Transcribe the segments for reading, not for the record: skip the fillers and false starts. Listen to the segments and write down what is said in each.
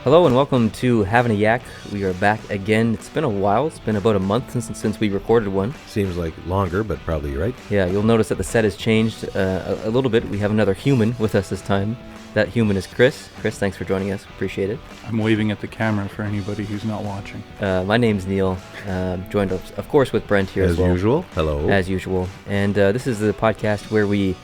Hello and welcome to Havin a Yak. We are back again. It's been a while. It's been about a month since we recorded one. Seems like longer, but probably you're right. Yeah, you'll notice that the set has changed a little bit. We have another human with us this time. That human is Chris. Chris, thanks for joining us. Appreciate it. I'm waving at the camera for anybody who's not watching. My name's Neil. Joined, of course, with Brent here as well. As usual. Hello. As usual. And this is the podcast where we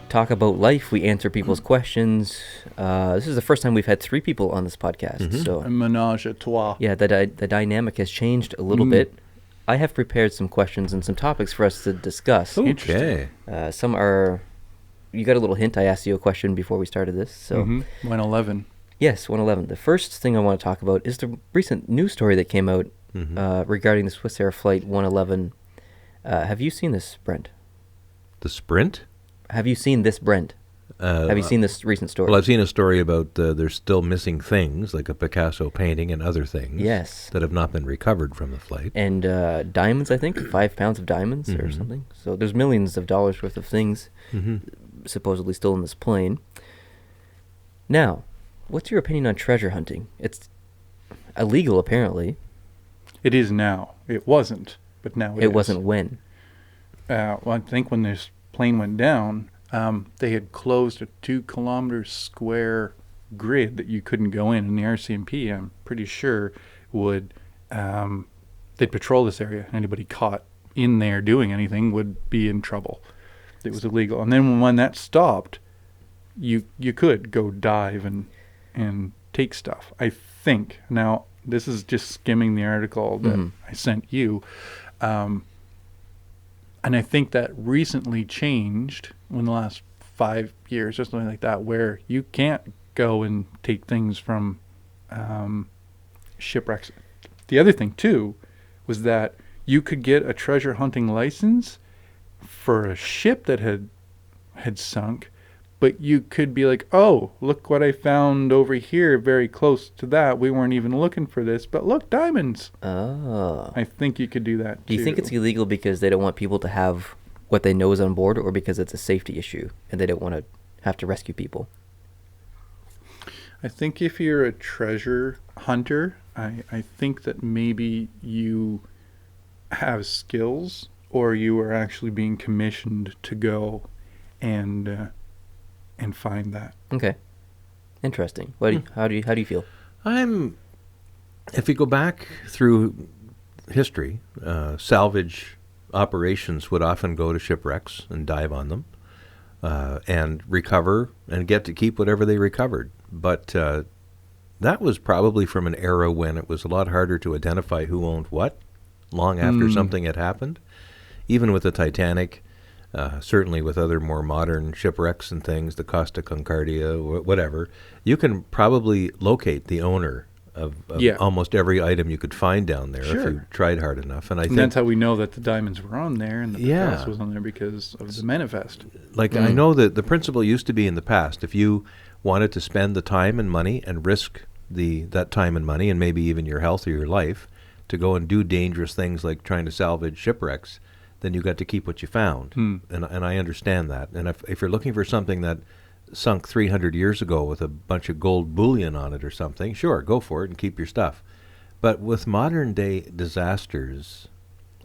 talk about life. We answer people's questions. This is the first time we've had three people on this podcast. So A menage a trois. yeah, the dynamic has changed a little bit. I have prepared some questions and some topics for us to discuss. Okay. Some are... You got a little hint. I asked you a question before we started this. So 111. Yes, 111. The first thing I want to talk about is the recent news story that came out regarding the Swiss Air Flight 111. Have you seen this, Brent? The Sprint? Have you seen this, Brent? Have you seen this recent story? Well, I've seen a story about there's still missing things, like a Picasso painting and other things. Yes. That have not been recovered from the flight. And diamonds, I think, 5 pounds of diamonds or something. So there's millions of dollars worth of things supposedly still in this plane. Now, what's your opinion on treasure hunting? It's illegal, apparently. It is now. It wasn't, but now it is. It wasn't when? Well, I think when this plane went down, they had closed a 2-kilometer square grid that you couldn't go in. And the RCMP, I'm pretty sure, would they'd patrol this area. Anybody caught in there doing anything would be in trouble. It was illegal. And then when that stopped, you could go dive and take stuff, I think. Now, this is just skimming the article that I sent you. And I think that recently changed in the last 5 years or something like that, where you can't go and take things from shipwrecks. The other thing, too, was that you could get a treasure hunting license for a ship that had sunk, but you could be like, oh, look what I found over here very close to that. We weren't even looking for this, but look, diamonds. Oh. I think you could do that, Do you think it's illegal because they don't want people to have what they know is on board, or because it's a safety issue and they don't want to have to rescue people? I think if you're a treasure hunter, I think that maybe you have skills, or you are actually being commissioned to go and find that. Okay. Interesting. How do you feel? If you go back through history, salvage operations would often go to shipwrecks and dive on them and recover and get to keep whatever they recovered. But that was probably from an era when it was a lot harder to identify who owned what long after something had happened. Even with the Titanic, certainly with other more modern shipwrecks and things, the Costa Concordia, whatever, you can probably locate the owner of almost every item you could find down there if you tried hard enough. And I think that's how we know that the diamonds were on there and the Picasso was on there, because of the manifest. Like I know that the principle used to be in the past, if you wanted to spend the time and money and risk that time and money and maybe even your health or your life to go and do dangerous things like trying to salvage shipwrecks, then you got to keep what you found. And I understand that. And if you're looking for something that sunk 300 years ago with a bunch of gold bullion on it or something, sure, go for it and keep your stuff. But with modern day disasters,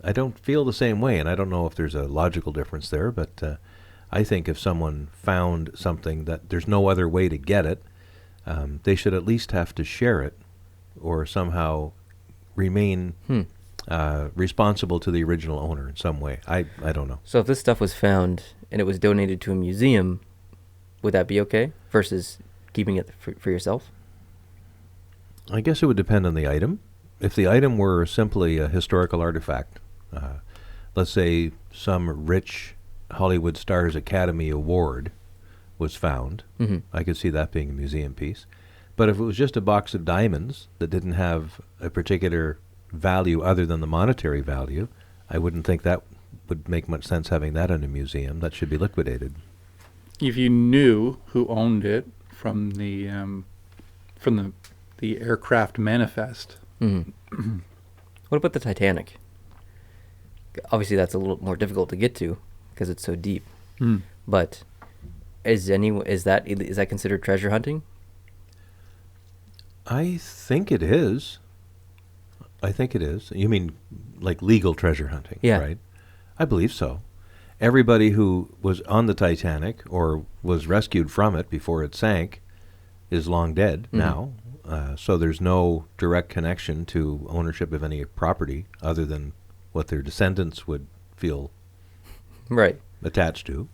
I don't feel the same way. And I don't know if there's a logical difference there, but I think if someone found something that there's no other way to get it, they should at least have to share it or somehow remain responsible to the original owner in some way. I don't know. So if this stuff was found and it was donated to a museum, would that be okay versus keeping it for yourself? I guess it would depend on the item. If the item were simply a historical artifact, let's say some rich Hollywood Stars Academy Award was found, I could see that being a museum piece. But if it was just a box of diamonds that didn't have a particular value other than the monetary value, I wouldn't think that would make much sense having that in a museum. That should be liquidated. If you knew who owned it from the aircraft manifest. What about the Titanic? Obviously, that's a little more difficult to get to because it's so deep. But is that considered treasure hunting? I think it is. I think it is. You mean like legal treasure hunting, Yeah. right? I believe so. Everybody who was on the Titanic or was rescued from it before it sank is long dead now. So there's no direct connection to ownership of any property other than what their descendants would feel Right. attached to.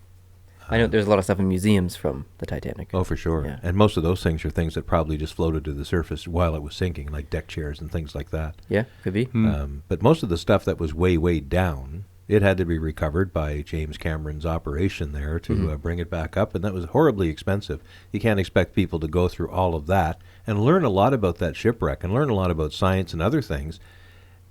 I know there's a lot of stuff in museums from the Titanic. Oh, for sure. Yeah. And most of those things are things that probably just floated to the surface while it was sinking, like deck chairs and things like that. Yeah, could be. But most of the stuff that was way down, it had to be recovered by James Cameron's operation there to bring it back up, and that was horribly expensive. You can't expect people to go through all of that and learn a lot about that shipwreck and learn a lot about science and other things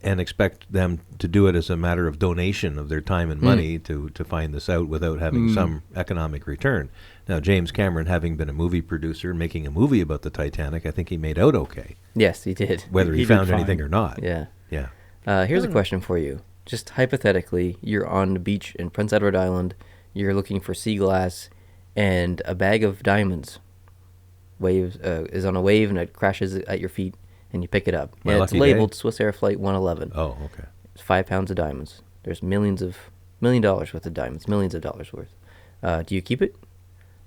and expect them to do it as a matter of donation of their time and money to find this out without having some economic return. Now, James Cameron, having been a movie producer and making a movie about the Titanic, I think he made out okay, Yes, he did. whether he He did found fine. anything or not. Yeah. Yeah. Here's a question for you. Just hypothetically, you're on the beach in Prince Edward Island, you're looking for sea glass, and a bag of diamonds is on a wave and it crashes at your feet, and you pick it up. My And it's lucky labeled day. Swiss Air Flight 111. Oh, okay. It's 5 pounds of diamonds. There's $1 million worth of diamonds, millions of dollars worth. Do you keep it,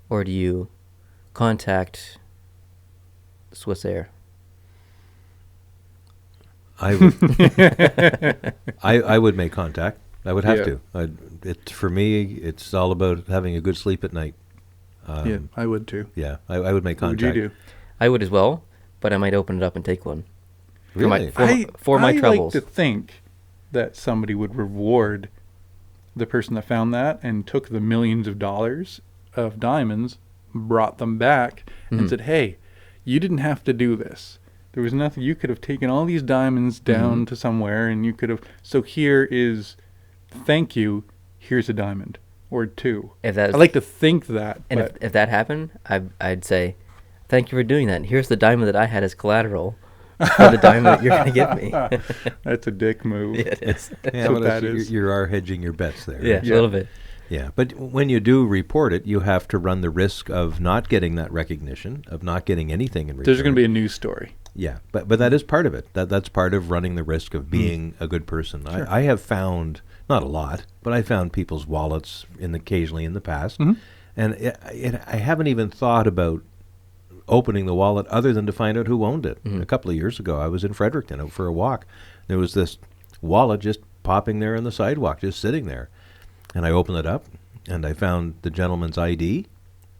or do you contact Swiss Air? I would, I would make contact. I would have Yeah. to. For me, it's all about having a good sleep at night. Yeah, I would too. Yeah, I would make What would contact. you do? I would as well, but I might open it up and take one. Really? For my I troubles. like to think that somebody would reward the person that found that and took the millions of dollars of diamonds, brought them back, and said, "Hey, you didn't have to do this. There was nothing. You could have taken all these diamonds down to somewhere, and you could have. So here is, thank you. Here's a diamond or two." If that's, I like to think that. and But if that happened, I'd say, thank you for doing that. And here's the diamond that I had as collateral for the diamond that you're going to give me. that's a dick move. Yeah, it is. Yeah, That's what well, that is. you are hedging your bets there. Yeah, Yeah. a little bit. Yeah, but when you do report it, you have to run the risk of not getting that recognition, of not getting anything in return. There's going to be a news story. Yeah, but that is part of it. That's part of running the risk of being a good person. Sure. I have found, not a lot, but I found people's wallets occasionally in the past, and I haven't even thought about opening the wallet other than to find out who owned it. A couple of years ago, I was in Fredericton out for a walk. There was this wallet just popping there on the sidewalk, just sitting there. And I opened it up, and I found the gentleman's ID,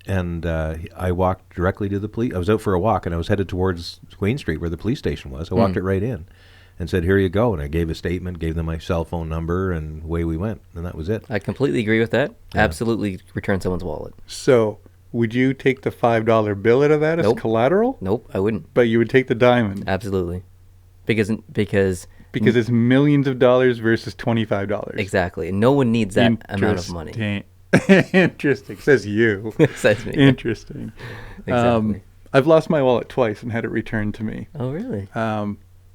and I walked directly to the police. I was out for a walk, and I was headed towards Queen Street, where the police station was. I walked it right in and said, "Here you go." And I gave a statement, gave them my cell phone number, and away we went. And that was it. I completely agree with that. Yeah. Absolutely return someone's wallet. So, would you take the $5 bill out of that as Nope. collateral? Nope, I wouldn't. But you would take the diamond Absolutely. Because because it's millions of dollars versus $25. exactly. And no one needs that amount of money. Interesting. Says you. Says me. Interesting. Exactly. I've lost my wallet twice and had it returned to me. Oh, really?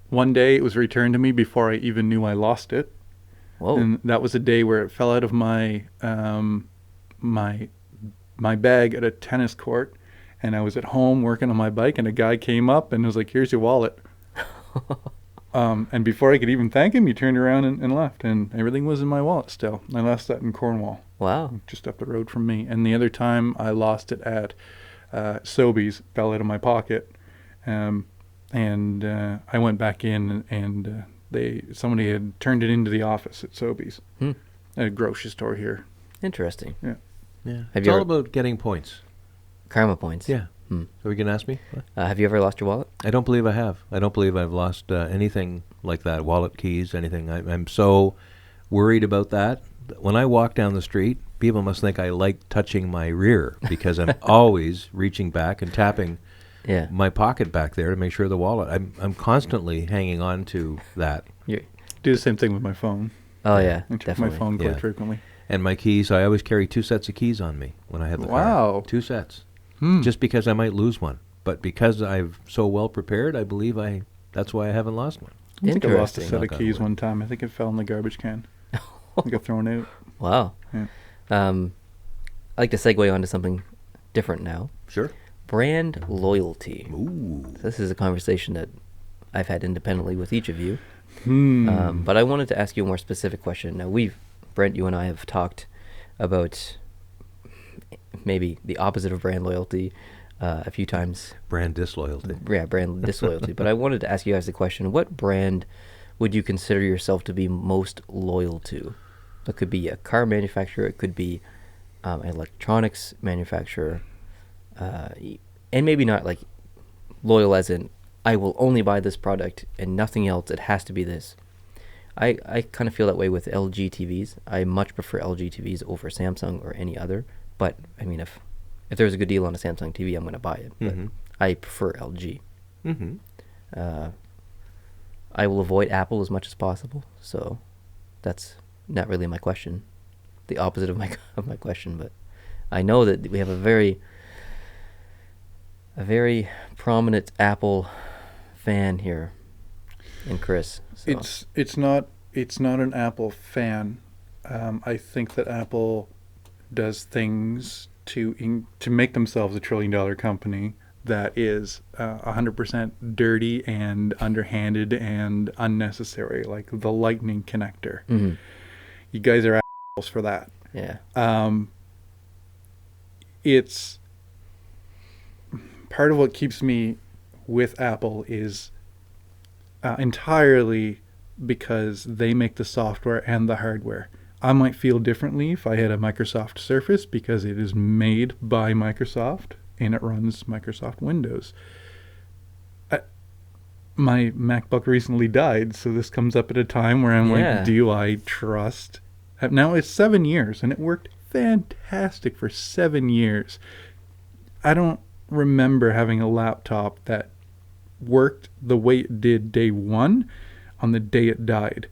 One day it was returned to me before I even knew I lost it. Whoa. And that was a day where it fell out of my my bag at a tennis court, and I was at home working on my bike, and a guy came up and was like, "Here's your wallet." And before I could even thank him, he turned around and left, and everything was in my wallet still. I lost that in Cornwall, Wow. just up the road from me. And the other time I lost it at Sobeys, fell out of my pocket, and I went back in, and somebody had turned it into the office at Sobeys, a grocery store here. Interesting. Yeah, Have it's you all ever- about getting points. Karma points. Yeah. Hmm. Are we going to ask me? What? Have you ever lost your wallet? I don't believe I have. I don't believe I've lost anything like that, wallet, keys, anything. I'm so worried about that. When I walk down the street, people must think I like touching my rear because I'm always reaching back and tapping Yeah. my pocket back there to make sure the wallet. I'm constantly hanging on to that. You're, Do the same thing with my phone. oh, yeah. I check Definitely. my phone quite Yeah. frequently. And my keys, I always carry 2 sets of keys on me when I have the car. Wow. 2 sets. Hmm. Just because I might lose one. But because I'm so well prepared, I believe that's why I haven't lost one. I think I lost a Interesting. set of Knock on keys wood. one time. I think it fell in the garbage can. I got thrown out. Wow. Yeah. I'd like to segue onto something different now. Sure. brand loyalty. Ooh. This is a conversation that I've had independently with each of you. Hmm. But I wanted to ask you a more specific question. Now, Brent, you and I have talked about maybe the opposite of brand loyalty a few times. Brand disloyalty. Yeah, brand disloyalty. But I wanted to ask you guys the question, what brand would you consider yourself to be most loyal to? It could be a car manufacturer, it could be an electronics manufacturer, and maybe not like loyal as in, I will only buy this product and nothing else, it has to be this. I kind of feel that way with LG TVs. I much prefer LG TVs over Samsung or any other. But, I mean, if there's a good deal on a Samsung TV, I'm going to buy it. But I prefer LG. I will avoid Apple as much as possible. So that's not really my question. The opposite of my question. But I know that we have a very prominent Apple fan here in Chris. So. It's not an Apple fan. I think that Apple does things to make themselves a $1 trillion company that is 100% dirty and underhanded and unnecessary, like the lightning connector. Mm-hmm. You guys are assholes for that. Yeah. It's part of what keeps me with Apple is entirely because they make the software and the hardware. I might feel differently if I had a Microsoft Surface because it is made by Microsoft and it runs Microsoft Windows. My MacBook recently died, so this comes up at a time where I'm like, do I trust? Now it's 7 years and it worked fantastic for 7 years. I don't remember having a laptop that worked the way it did day one on the day it died.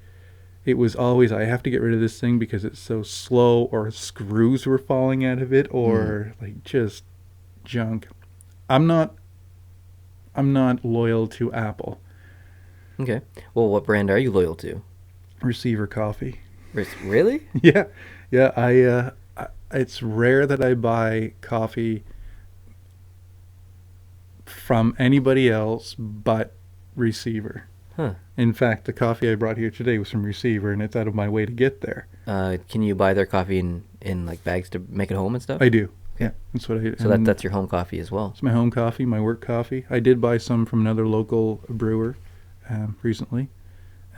It was always, I have to get rid of this thing because it's so slow, or screws were falling out of it, or like just junk. I'm not loyal to Apple. Okay. Well, what brand are you loyal to? Receiver Coffee. Really? Yeah. I it's rare that I buy coffee from anybody else but Receiver. Huh. In fact, the coffee I brought here today was from Receiver, and it's out of my way to get there. Can you buy their coffee in like bags to make it home and stuff? I do. Yeah, that's what I do. So that's your home coffee as well. It's my home coffee, my work coffee. I did buy some from another local brewer recently,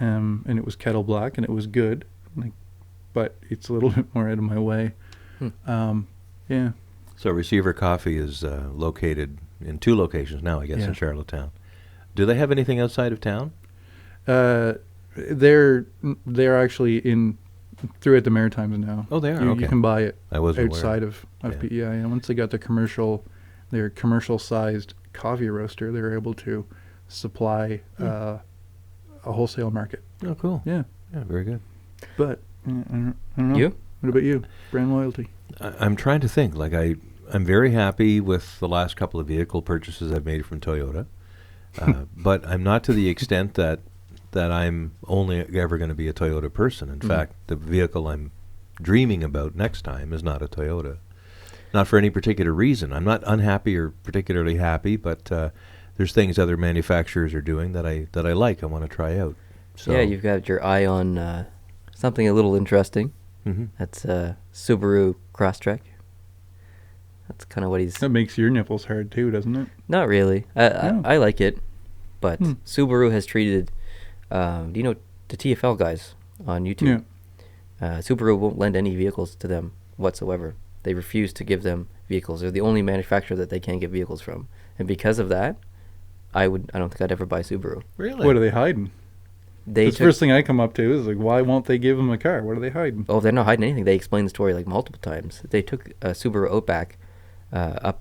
and it was Kettle Black, and it was good. But it's a little bit more out of my way. Yeah. So Receiver Coffee is located in 2 locations now, I guess, in Charlottetown. Do they have anything outside of town? They're actually through at the Maritimes now. Oh, they are. You can buy it I wasn't outside aware. of yeah. Once they got their commercial sized coffee roaster, they were able to supply a wholesale market. Oh, cool. Yeah, very good. But I don't know. You? What about you? Brand loyalty. I'm trying to think. Like I'm very happy with the last couple of vehicle purchases I've made from Toyota, but I'm not to the extent that I'm only ever going to be a Toyota person. In fact, the vehicle I'm dreaming about next time is not a Toyota. Not for any particular reason. I'm not unhappy or particularly happy, but there's things other manufacturers are doing that I like. I want to try out. So yeah, you've got your eye on something a little interesting. Mm-hmm. That's Subaru Crosstrek. That's kind of what he's... That makes your nipples hard too, doesn't it? Not really. I like it, but Subaru has treated... do you know the TFL guys on YouTube? Yeah. Subaru won't lend any vehicles to them whatsoever. They refuse to give them vehicles. They're the only manufacturer that they can't get vehicles from. And because of that, I don't think I'd ever buy Subaru. Really? What are they hiding? The first thing I come up to is like, why won't they give them a car? What are they hiding? Oh, they're not hiding anything. They explained the story like multiple times. They took a Subaru Outback up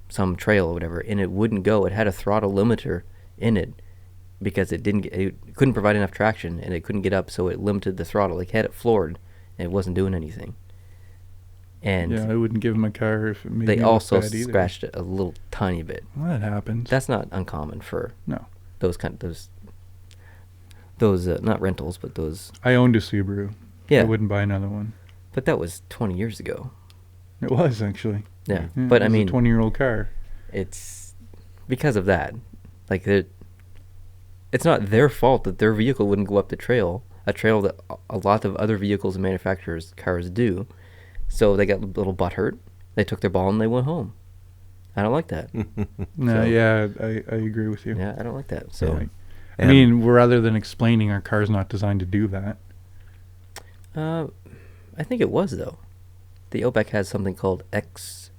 some trail or whatever, and it wouldn't go. It had a throttle limiter in it because it couldn't provide enough traction, and it couldn't get up, so it limited the throttle. Like, had it floored, and it wasn't doing anything. And yeah, I wouldn't give them a car if it made they me also look bad either. scratched it a little tiny bit. Well, that happens. That's not uncommon for those not rentals, but those. I owned a Subaru. Yeah, I wouldn't buy another one. But that was 20 years ago. It was actually. Yeah, but it was I mean, a 20-year-old car. it's because of that. Like, it's not their fault that their vehicle wouldn't go up the trail, a trail that a lot of other vehicles and manufacturers' cars do. So they got a little butthurt. They took their ball and they went home. I don't like that. No, yeah, I agree with you. Yeah, I don't like that. So, Yeah. I mean, rather than explaining our car's not designed to do that. I think it was, though. The Outback has something called X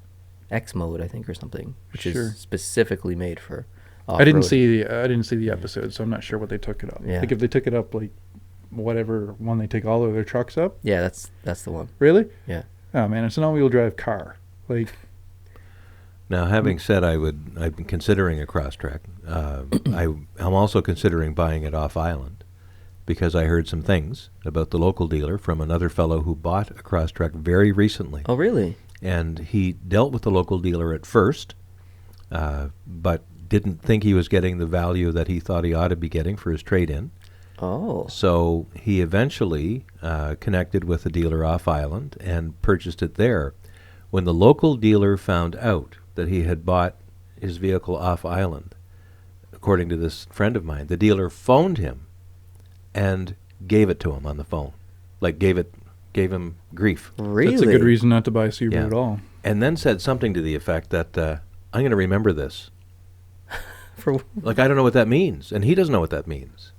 mode, I think, or something, which is specifically made for off-road. I didn't see the episode, so I'm not sure what they took it up. Yeah. Like if they took it up, like whatever one they take all of their trucks up. Yeah, that's the one. Really? Yeah. Oh man, it's an all-wheel drive car. Like. Now, having said I've been considering a Crosstrek. I'm also considering buying it off island because I heard some things about the local dealer from another fellow who bought a Crosstrek very recently. Oh, really? And he dealt with the local dealer at first, but didn't think he was getting the value that he thought he ought to be getting for his trade-in. Oh. So he eventually connected with a dealer off island and purchased it there. When the local dealer found out that he had bought his vehicle off island, according to this friend of mine, the dealer phoned him and gave it to him on the phone. Like gave him grief. Really? That's a good reason not to buy a Subaru Yeah. at all. And then said something to the effect that I'm going to remember this. For Like, I don't know what that means, and he doesn't know what that means.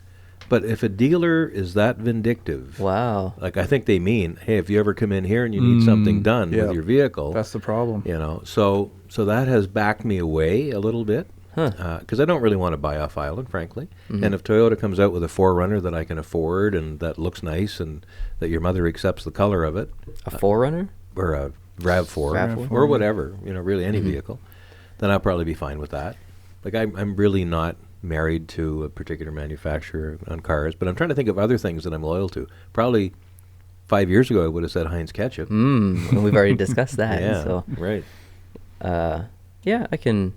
But if a dealer is that vindictive, wow. like I think they mean, hey, if you ever come in here and you need something done yeah. with your vehicle, That's the problem. you know, so that has backed me away a little bit. Huh. Because I don't really want to buy off island, frankly. Mhm. And if Toyota comes out with a 4Runner that I can afford and that looks nice and that your mother accepts the color of it, A 4Runner? or a RAV4, RAV4, or yeah. whatever, you know, really any vehicle, then I'll probably be fine with that. Like I'm really not married to a particular manufacturer on cars, but I'm trying to think of other things that I'm loyal to. Probably 5 years ago I would have said Heinz ketchup. And we've already discussed that. Yeah, So, right. yeah, I can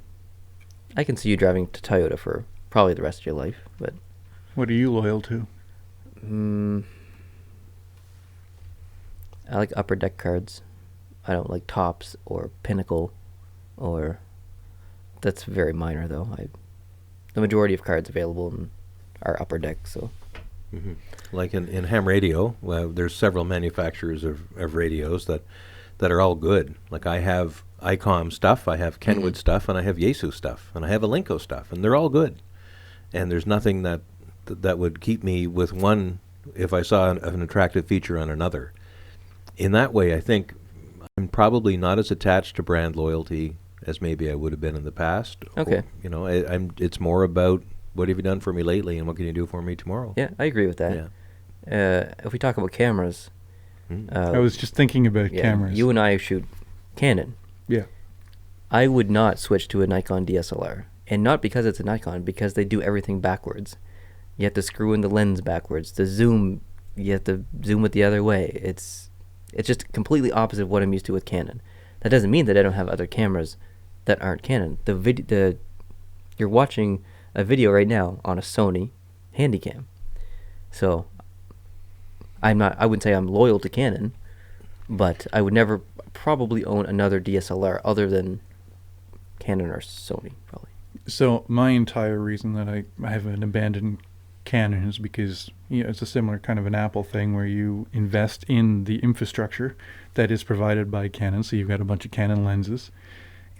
see you driving to Toyota for probably the rest of your life. But What are you loyal to? I like upper deck cards. I don't like tops or Pinnacle, or that's very minor though. The majority of cards available are upper deck. So hmm Like in ham radio, well, there's several manufacturers of radios that are all good. Like I have ICOM stuff, I have Kenwood stuff, and I have Yaesu stuff, and I have Alinco stuff, and they're all good. And there's nothing that would keep me with one if I saw an attractive feature on another. In that way, I think I'm probably not as attached to brand loyalty as maybe I would have been in the past. Okay. Or, you know, it's more about what have you done for me lately and what can you do for me tomorrow. yeah, I agree with that. Yeah. If we talk about cameras, I was just thinking about yeah, cameras. you and I shoot Canon. Yeah. I would not switch to a Nikon DSLR, and not because it's a Nikon, because they do everything backwards. You have to screw in the lens backwards. The zoom, you have to zoom it the other way. It's just completely opposite of what I'm used to with Canon. That doesn't mean that I don't have other cameras that aren't Canon. You're watching a video right now on a Sony Handycam, so I wouldn't say I'm loyal to Canon, but I would never probably own another DSLR other than Canon or Sony, probably. So my entire reason that I haven't abandoned Canon is because it's a similar kind of an Apple thing where you invest in the infrastructure that is provided by Canon. So you've got a bunch of Canon lenses,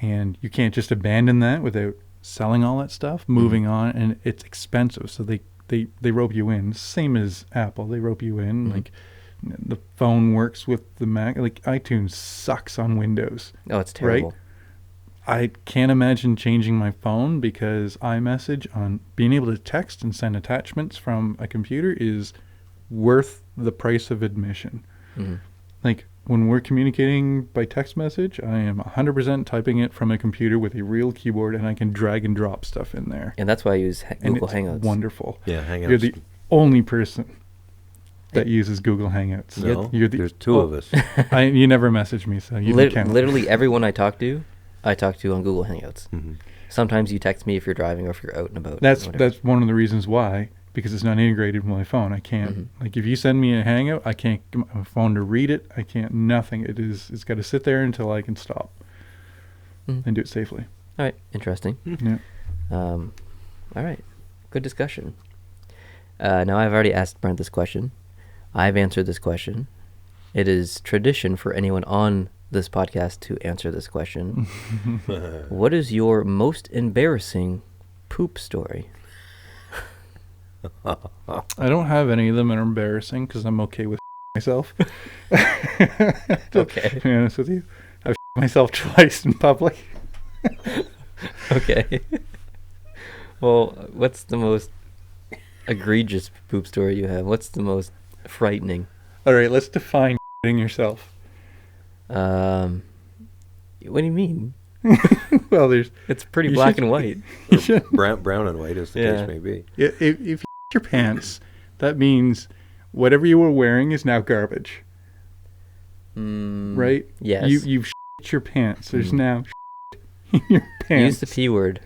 and you can't just abandon that without selling all that stuff, moving on, and it's expensive. So they rope you in, same as Apple. They rope you in. Like the phone works with the Mac. Like iTunes sucks on Windows. Oh, it's terrible. Right? I can't imagine changing my phone because iMessage on being able to text and send attachments from a computer is worth the price of admission. Like when we're communicating by text message, I am 100% typing it from a computer with a real keyboard, and I can drag and drop stuff in there. And that's why I use Google and it's Hangouts. Wonderful. Yeah, Hangouts. You're the only person that uses Google Hangouts. No, You're the, there's two of us. You never message me, so you don't count. Literally everyone I talk to on Google Hangouts. Mm-hmm. Sometimes you text me if you're driving or if you're out and about. That's whatever. one of the reasons why, because it's not integrated with my phone. I can't like if you send me a Hangout, I can't get my phone to read it. I can't nothing. It's got to sit there until I can stop and do it safely. All right, interesting. Yeah. All right, good discussion. Now, I've already asked Brent this question. I've answered this question. It is tradition for anyone on this podcast to answer this question. What is your most embarrassing poop story? I don't have any of them that are embarrassing because I'm okay with myself. Okay. To be honest with you, I've myself twice in public. Okay. Well, what's the most egregious poop story you have? What's the most frightening? All right, let's define yourself. What do you mean? Well, It's pretty You black should- and white. you should, Brown and white, as the Yeah. case may be. if you your pants, that means whatever you were wearing is now garbage, right? Yes. You've your pants. There's Mm. now in your pants. Use the P word.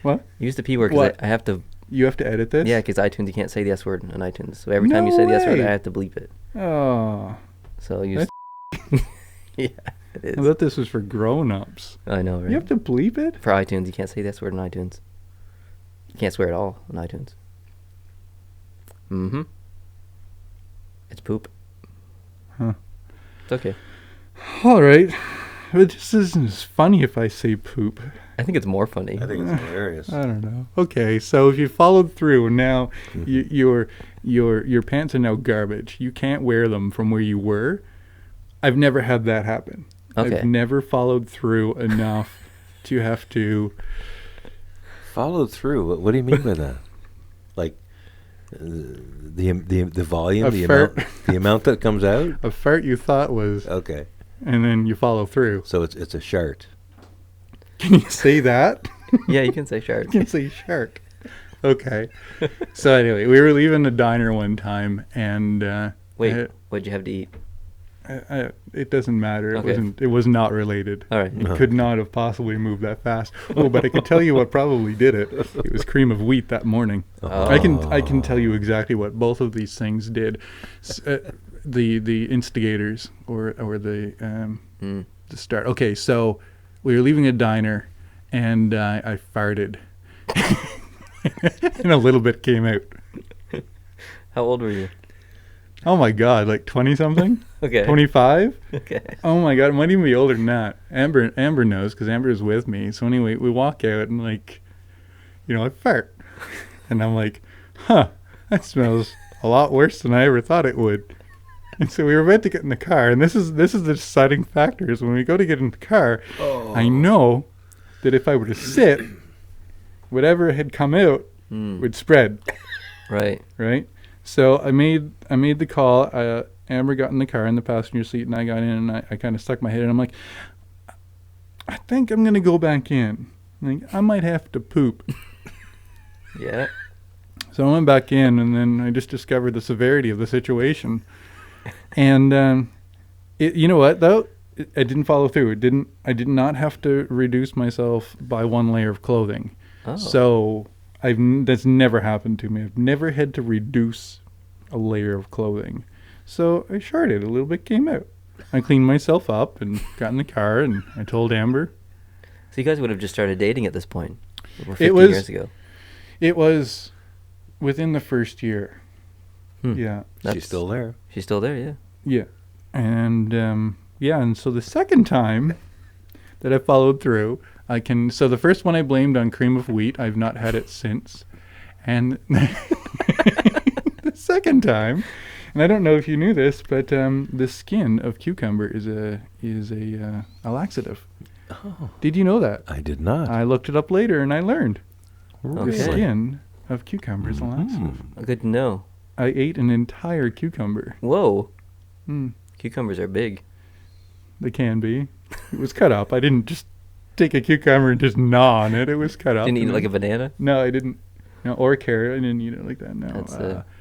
What? Use the P word because What? I have to. You have to edit this? Yeah, because iTunes, you can't say the S word on iTunes. So every time No you say the S word, way. I have to bleep it. Oh, So use. Yeah, it is. I thought this was for grown-ups. I know, right? You have to bleep it? For iTunes, you can't say the S word on iTunes. You can't swear at all on iTunes. Mm-hmm. It's poop. Huh. It's okay. All right. But this isn't as funny if I say poop. I think it's more funny. I think it's hilarious. I don't know. Okay, so if you followed through and now your pants are now garbage. You can't wear them from where you were. I've never had that happen. Okay. I've never followed through enough to have to. Followed through. What do you mean by that? Like the volume, A the fart. amount that comes out. A fart you thought was, Okay, and then you follow through. so it's a shart. Can you say that? Yeah, you can say shark. You can say shark. Okay. So anyway, we were leaving the diner one time, and Wait, what'd you have to eat? it doesn't matter. It Okay. wasn't. It was not related. All right. It could not have possibly moved that fast. Oh, but I can tell you what probably did it. It was cream of wheat that morning. Oh. I can tell you exactly what both of these things did. The instigators or the the start. Okay, so we were leaving a diner, and I farted, and a little bit came out. How old were you? Oh my God, like 20 something, Okay. 25. Okay. Oh my God, it might even be older than that. Amber knows because Amber is with me. So anyway, we walk out and like, I fart, and I'm like, huh, that smells a lot worse than I ever thought it would. And so we were about to get in the car, and this is the deciding factor is when we go to get in the car, I know that if I were to sit, whatever had come out would spread, Right. right? So I made the call. Amber got in the car in the passenger seat, and I got in, and I kind of stuck my head in. I'm like, I think I'm gonna go back in. Like, I might have to poop. Yeah. So I went back in, and then I just discovered the severity of the situation. And you know what though? I didn't follow through. I did not have to reduce myself by one layer of clothing. Oh. So that's never happened to me. I've never had to reduce a layer of clothing. So I sharted. A little bit came out. I cleaned myself up and got in the car, and I told Amber. So you guys would have just started dating at this point. Over 50 It was- years ago. It was within the first year. Yeah. She's still there. She's still there, yeah. Yeah. And and so the second time that I followed through, so the first one I blamed on cream of wheat. I've not had it since. And the second time, and I don't know if you knew this, but the skin of cucumber is a laxative. Oh, Did you know that? I did not. I looked it up later and I learned the Okay. skin of cucumber is a laxative. Good to know. I ate an entire cucumber. Whoa. Mm, Cucumbers are big. they can be. It was cut up. I didn't just take a cucumber and just gnaw on it. It was cut up. Didn't eat and it like a then- banana? No, I didn't. No, or a carrot. I didn't eat it like that. No.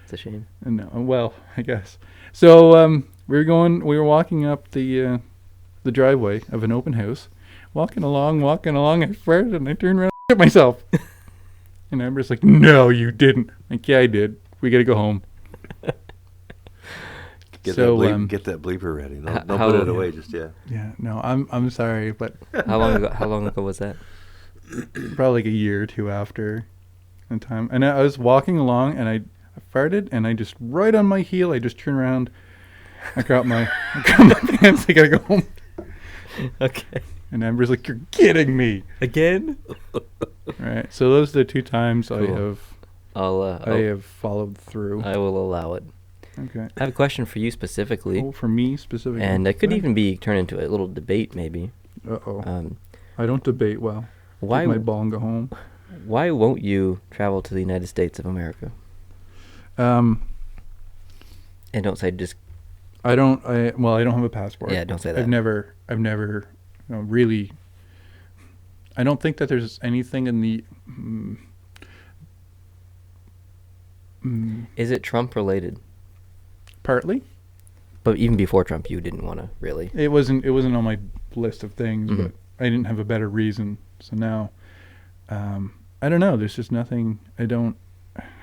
It's a shame. No. Well, I guess. So we were walking up the driveway of an open house, walking along. I farted and I turned around and hit myself. And Amber's like, "No, you didn't." I'm like, "Yeah, I did. We gotta go home." Get that bleeper ready. Don't How- put it away just yet. Yeah. No, I'm sorry, but How long ago was that? probably like a year or two after in time. And I was walking along and I farted and I just right on my heel, I just turned around. I got my pants. I gotta go home. Okay. And Amber's like, "You're kidding me Again? Right. So those are the 2 times I Cool. have followed through. I will allow it. Okay. I have a question for you specifically. Oh, for me specifically. And it could Right. even be turned into a little debate, maybe. Uh-oh. I don't debate well. Why? Take my ball and go home. Why won't you travel to the United States of America? Um, And don't say just. I don't have a passport. Yeah, don't say that. I've never, really. I don't think that there's anything in the. Is it Trump related? Partly, But even before Trump, you didn't want to really. it wasn't on my list of things, Mhm. but I didn't have a better reason. So now, I don't know. There's just nothing. I don't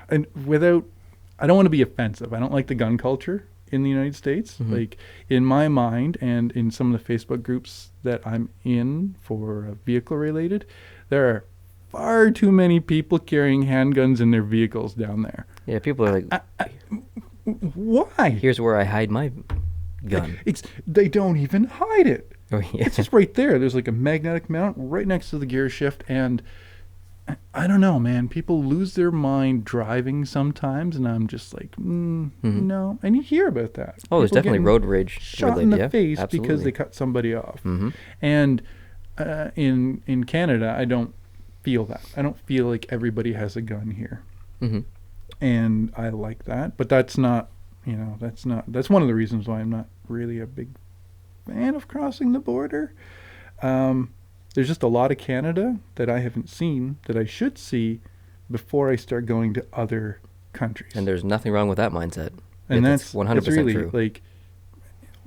want to be offensive. I don't like the gun culture in the United States. Mhm. Like in my mind and in some of the Facebook groups that I'm in for vehicle related, there are far too many people carrying handguns in their vehicles down there. Yeah, people are like, Why? here's where I hide my gun. They don't even hide it. Oh, yeah. It's just right there. There's like a magnetic mount right next to the gear shift, and I don't know, man. People lose their mind driving sometimes, and I'm just like, no. And you hear about that. Oh, there's People definitely getting road rage shot in related, the yeah, face because absolutely. they cut somebody off. Mm-hmm. And in Canada, I don't feel that. I don't feel like everybody has a gun here, Mm-hmm. and I like that. But that's not, that's one of the reasons why I'm not really a big fan of crossing the border. There's just a lot of Canada that I haven't seen that I should see before I start going to other countries. And there's nothing wrong with that mindset. And that's 100% really true.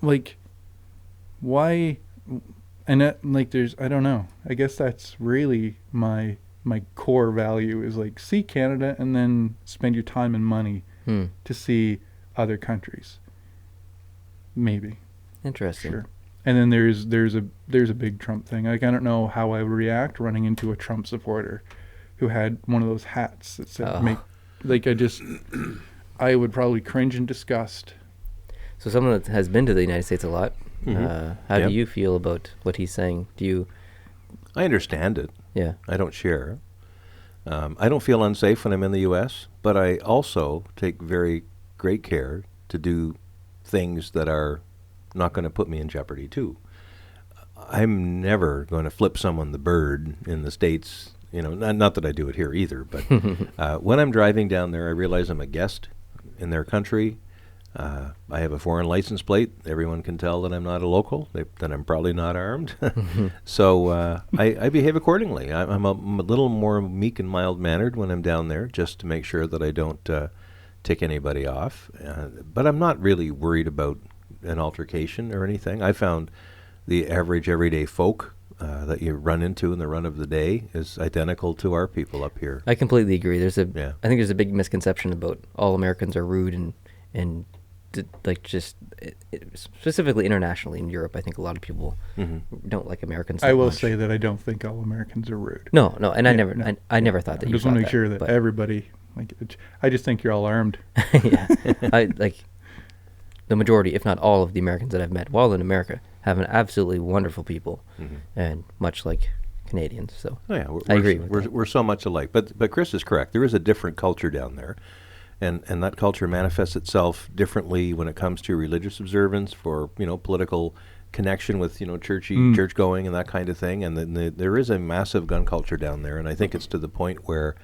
like why, and that, like there's, I don't know. I guess that's really my core value is like see Canada and then spend your time and money to see other countries. Maybe. Interesting. Sure. And then there's a big Trump thing. Like I don't know how I would react running into a Trump supporter who had one of those hats that said make, like I would probably cringe in disgust. So someone that has been to the United States a lot, how Yep. do you feel about what he's saying? Do you? I understand it. Yeah. I don't share. I don't feel unsafe when I'm in the U.S., but I also take very great care to do things that are not going to put me in jeopardy too. I'm never going to flip someone the bird in the States, not that I do it here either, but when I'm driving down there, I realize I'm a guest in their country. I have a foreign license plate. Everyone can tell that I'm not a local, that I'm probably not armed. So I behave accordingly. I'm a little more meek and mild-mannered when I'm down there, just to make sure that I don't tick anybody off. But I'm not really worried about an altercation or anything. I found the average everyday folk that you run into in the run of the day is identical to our people up here. I completely agree. I think Yeah. there's a big misconception about all Americans are rude and specifically internationally in Europe. I think a lot of people don't like Americans. I that will much. say that I don't think all Americans are rude. No, and Yeah, I never thought that I you just want to thought make sure that but- everybody, I just think you're all armed. yeah, I like the majority, if not all, of the Americans that I've met while in America have an absolutely wonderful people, and much like Canadians. So Oh, yeah, I agree with that. We're so much alike. But Chris is correct. There is a different culture down there, and that culture manifests itself differently when it comes to religious observance, for political connection with church going and that kind of thing. And then there is a massive gun culture down there, and I think it's to the point where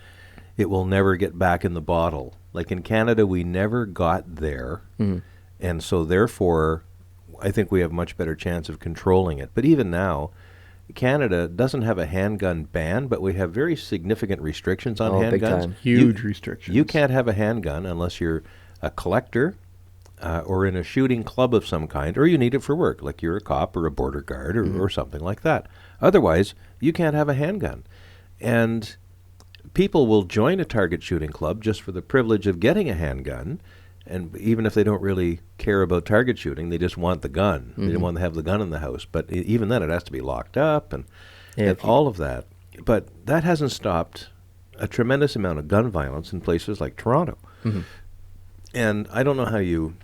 it will never get back in the bottle. Like in Canada, we never got there, and so therefore, I think we have much better chance of controlling it. But even now, Canada doesn't have a handgun ban, but we have very significant restrictions on Oh, big handguns. time. Huge restrictions. You can't have a handgun unless you're a collector or in a shooting club of some kind, or you need it for work, like you're a cop or a border guard or something like that. Otherwise, you can't have a handgun. And people will join a target shooting club just for the privilege of getting a handgun. And even if they don't really care about target shooting, they just want the gun. They don't want to have the gun in the house. But even then, it has to be locked up and Yeah, all of that. But that hasn't stopped a tremendous amount of gun violence in places like Toronto. Mhm. And I don't know how you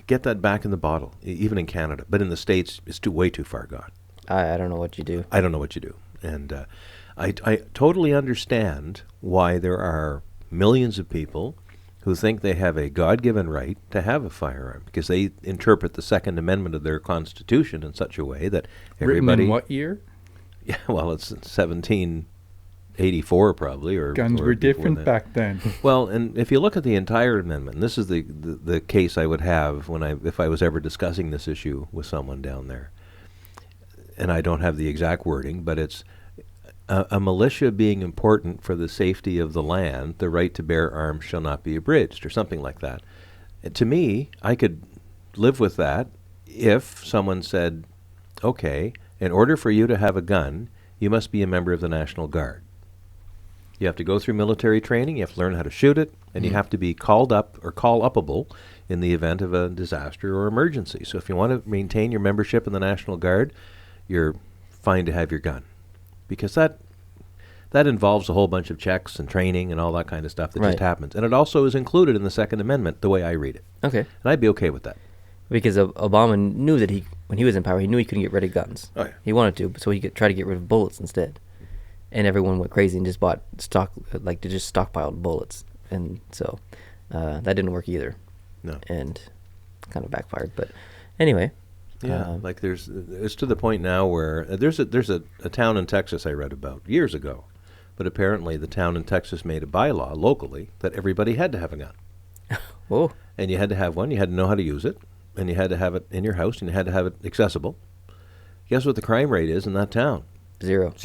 get that back in the bottle, even in Canada. But in the States, it's way too far gone. I don't know what you do. I don't know what you do. And I totally understand why there are millions of people who think they have a God-given right to have a firearm, because they interpret the Second Amendment of their Constitution in such a way that everybody... Written in what year? Yeah, well, it's 1784 probably. Guns were different back then. Well, and if you look at the entire amendment, and this is the case I would have if I was ever discussing this issue with someone down there, and I don't have the exact wording, but it's a militia being important for the safety of the land, the right to bear arms shall not be abridged, or something like that. And to me, I could live with that if someone said, okay, in order for you to have a gun, you must be a member of the National Guard. You have to go through military training, you have to learn how to shoot it, and you have to be called up or call-upable in the event of a disaster or emergency. So if you want to maintain your membership in the National Guard, you're fine to have your gun. Because that involves a whole bunch of checks and training and all that kind of stuff that just happens. And it also is included in the Second Amendment, the way I read it. Okay. And I'd be okay with that. Because Obama knew that when he was in power, he knew he couldn't get rid of guns. Oh, yeah. He wanted to, so he could try to get rid of bullets instead. And everyone went crazy and just bought they just stockpiled bullets. And so that didn't work either. No. And kind of backfired. But anyway. Yeah, it's to the point now where there's a town in Texas I read about years ago, but apparently the town in Texas made a bylaw locally that everybody had to have a gun. Whoa. And you had to have one, you had to know how to use it, and you had to have it in your house, and you had to have it accessible. Guess what the crime rate is in that town? Zero.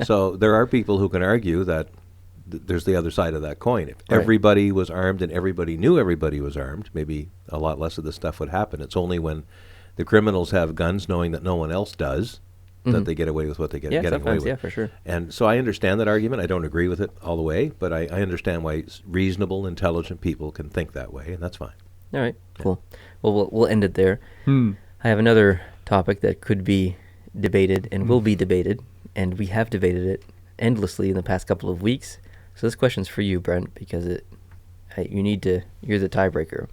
So there are people who can argue that there's the other side of that coin. If everybody was armed and everybody knew everybody was armed, maybe a lot less of this stuff would happen. It's only when the criminals have guns knowing that no one else does that they get away with what they get getting away with. Yeah, for sure. And so I understand that argument. I don't agree with it all the way, but I understand why reasonable, intelligent people can think that way, and that's fine. All right, cool. Well, we'll end it there. I have another topic that could be debated and will be debated, and we have debated it endlessly in the past couple of weeks. So this question's for you, Brent, because you're the tiebreaker.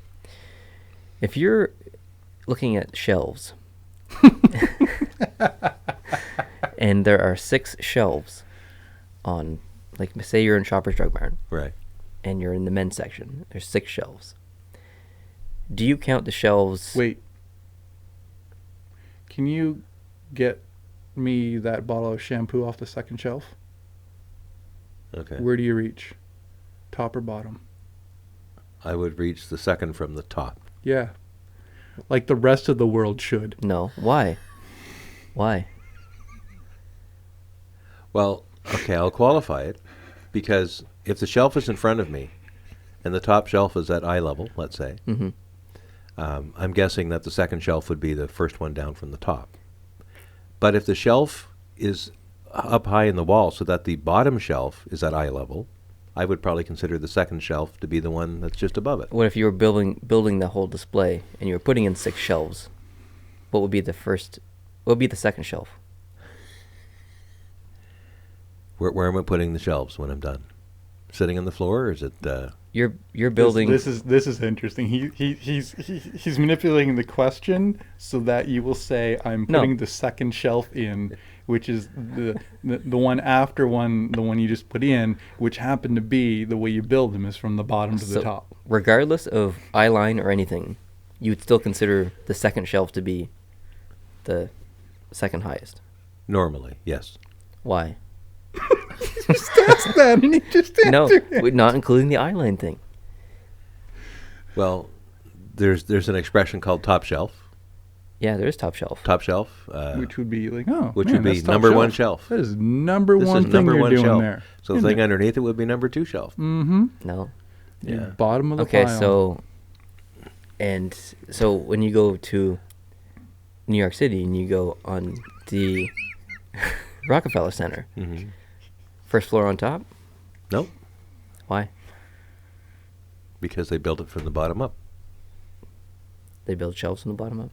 If you're looking at shelves, and there are 6 shelves on, like, say you're in Shoppers Drug Mart, Right. and you're in the men's section. There's 6 shelves. Do you count the shelves? Wait. Can you get me that bottle of shampoo off the second shelf? Okay. Where do you reach? Top or bottom? I would reach the second from the top. Yeah. Like the rest of the world should. No. Why? Well, okay, I'll qualify it, because if the shelf is in front of me and the top shelf is at eye level, let's say, I'm guessing that the second shelf would be the first one down from the top. But if the shelf is up high in the wall so that the bottom shelf is at eye level, I would probably consider the second shelf to be the one that's just above it. What if you were building the whole display and you were putting in 6 shelves? What would be the second shelf? Where am I putting the shelves when I'm done? Sitting on the floor, or is it? You're building. This is interesting. He's manipulating the question so that you will say, "I'm putting the second shelf in," which is the one after the one you just put in, which happened to be the way you build them is from the bottom to the top. Regardless of eye line or anything, you would still consider the second shelf to be the second highest. Normally, yes. Why? Just ask that, and he just answered it. No, not including the eye line thing. Well, there's an expression called top shelf. Yeah, there is top shelf. Top shelf. Which would be like, which would be number one shelf. That is number one thing you're doing shelf. there. So the thing underneath it would be number 2 shelf. Mm-hmm. No. Yeah. Bottom of the Okay, pile. so when you go to New York City and you go on the Rockefeller Center, first floor on top? Nope. Why? Because they built it from the bottom up. They build shelves from the bottom up?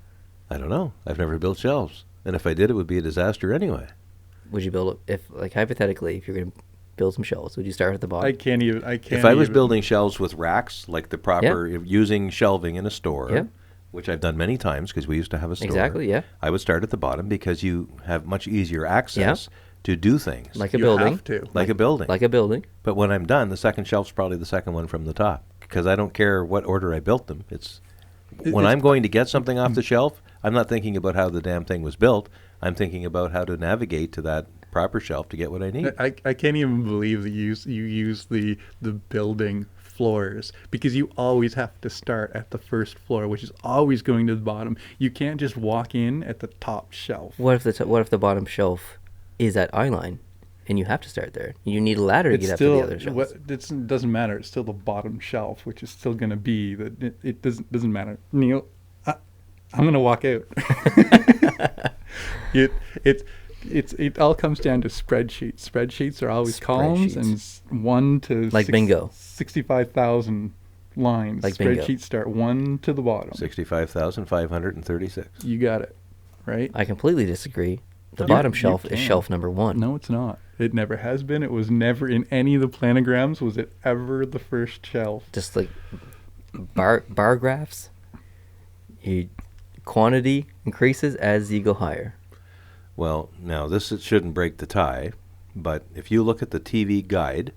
I don't know. I've never built shelves. And if I did, it would be a disaster anyway. would you build if, like, hypothetically, if you're going to build some shelves, would you start at the bottom? I can't even. If I was building shelves with racks, like the proper, using shelving in a store, Yeah. which I've done many times because we used to have a store. Exactly, yeah. I would start at the bottom because you have much easier access to do things. Like a You building. have to. Like a building. Like a building. But when I'm done, the second shelf's probably the second one from the top because I don't care what order I built them. When I'm going to get something off the shelf, I'm not thinking about how the damn thing was built. I'm thinking about how to navigate to that proper shelf to get what I need. I can't even believe that you use the building floors, because you always have to start at the first floor, which is always going to the bottom. You can't just walk in at the top shelf. What if the bottom shelf is at eye line, and you have to start there? You need a ladder to It's get up still, to the other shelves. it doesn't matter. It's still the bottom shelf, which is still going to be that. It doesn't matter. Neil, I'm going to walk out. It all comes down to spreadsheets. Spreadsheets are always columns and 1 to Like bingo. 65,000 lines. Like bingo. Spreadsheets start 1 to the bottom. 65,536. You got it, right? I completely disagree. The You- bottom you shelf is can. shelf number 1. No, it's not. It never has been. It was never in any of the planograms. Was it ever the first shelf? Just like bar graphs. Quantity increases as you go higher. Well, now shouldn't break the tie, but if you look at the TV guide,